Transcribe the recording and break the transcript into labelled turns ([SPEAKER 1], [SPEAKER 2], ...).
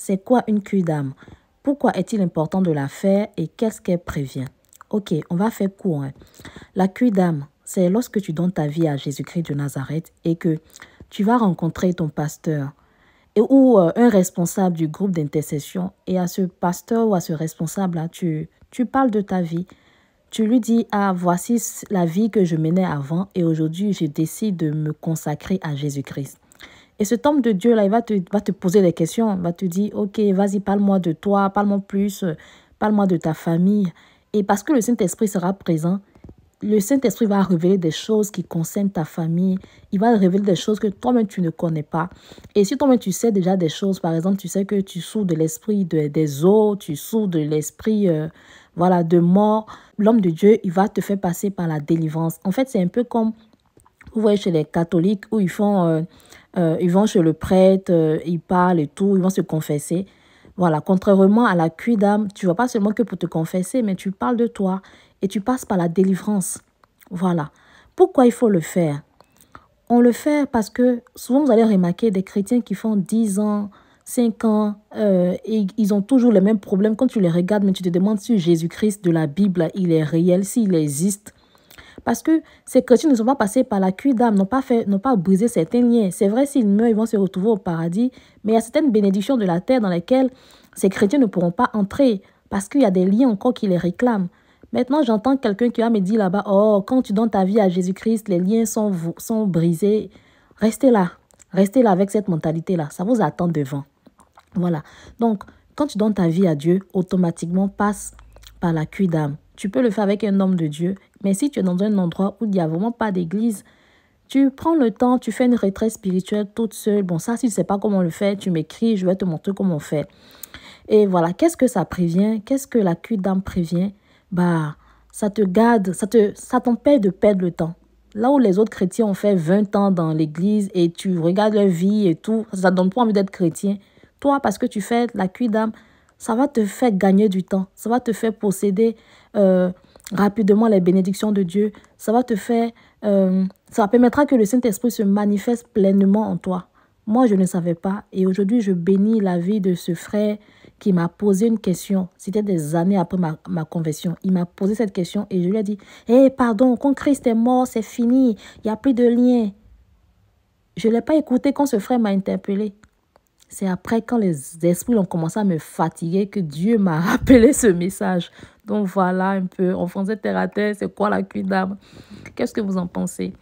[SPEAKER 1] C'est quoi une cure d'âme? Pourquoi est-il important de la faire et qu'est-ce qu'elle prévient? Ok, on va faire court. La cure d'âme, c'est lorsque tu donnes ta vie à Jésus-Christ de Nazareth et que tu vas rencontrer ton pasteur ou un responsable du groupe d'intercession. Et à ce pasteur ou à ce responsable-là, tu parles de ta vie. Tu lui dis, ah, voici la vie que je menais avant et aujourd'hui, je décide de me consacrer à Jésus-Christ. Et cet homme de Dieu-là, il va te poser des questions. Il va te dire, ok, vas-y, parle-moi de toi, parle-moi plus, parle-moi de ta famille. Et parce que le Saint-Esprit sera présent, le Saint-Esprit va révéler des choses qui concernent ta famille. Il va révéler des choses que toi-même, tu ne connais pas. Et si toi-même, tu sais déjà des choses, par exemple, tu sais que tu souffres de l'esprit des eaux, tu souffres de l'esprit voilà, de mort, l'homme de Dieu, il va te faire passer par la délivrance. En fait, c'est un peu comme, vous voyez, chez les catholiques, où ils vont chez le prêtre, ils parlent et tout, ils vont se confesser. Voilà, contrairement à la cure d'âme, tu ne vas pas seulement que pour te confesser, mais tu parles de toi et tu passes par la délivrance. Voilà. Pourquoi il faut le faire? On le fait parce que souvent vous allez remarquer des chrétiens qui font 10 ans, 5 ans, et ils ont toujours les mêmes problèmes. Quand tu les regardes, mais tu te demandes si Jésus-Christ de la Bible, il est réel, s'il existe. Parce que ces chrétiens ne sont pas passés par la cure d'âme, n'ont pas brisé certains liens. C'est vrai, s'ils meurent, ils vont se retrouver au paradis. Mais il y a certaines bénédictions de la terre dans lesquelles ces chrétiens ne pourront pas entrer. Parce qu'il y a des liens encore qui les réclament. Maintenant, j'entends quelqu'un qui va me dire là-bas, oh, quand tu donnes ta vie à Jésus-Christ, les liens sont brisés. Restez là avec cette mentalité-là. Ça vous attend devant. Voilà. Donc, quand tu donnes ta vie à Dieu, automatiquement passe par la cure d'âme. Tu peux le faire avec un homme de Dieu, mais si tu es dans un endroit où il n'y a vraiment pas d'église, tu prends le temps, tu fais une retraite spirituelle toute seule. Bon, ça, si tu ne sais pas comment le faire, tu m'écris, je vais te montrer comment on fait. Et voilà, qu'est-ce que ça prévient? Qu'est-ce que la cure d'âme prévient? Bah, ça te garde, ça t'empêche de perdre le temps. Là où les autres chrétiens ont fait 20 ans dans l'église et tu regardes leur vie et tout, ça ne donne pas envie d'être chrétien. Toi, parce que tu fais la cure d'âme, ça va te faire gagner du temps. Ça va te faire posséder rapidement les bénédictions de Dieu. Ça permettra que le Saint-Esprit se manifeste pleinement en toi. Moi, je ne savais pas. Et aujourd'hui, je bénis la vie de ce frère qui m'a posé une question. C'était des années après ma conversion. Il m'a posé cette question et je lui ai dit, « Hé, pardon, quand Christ est mort, c'est fini. Il n'y a plus de lien. » Je ne l'ai pas écouté quand ce frère m'a interpellé. C'est après, quand les esprits ont commencé à me fatiguer, que Dieu m'a rappelé ce message. Donc voilà un peu, en français terre à terre, c'est quoi la cure d'âme? Qu'est-ce que vous en pensez?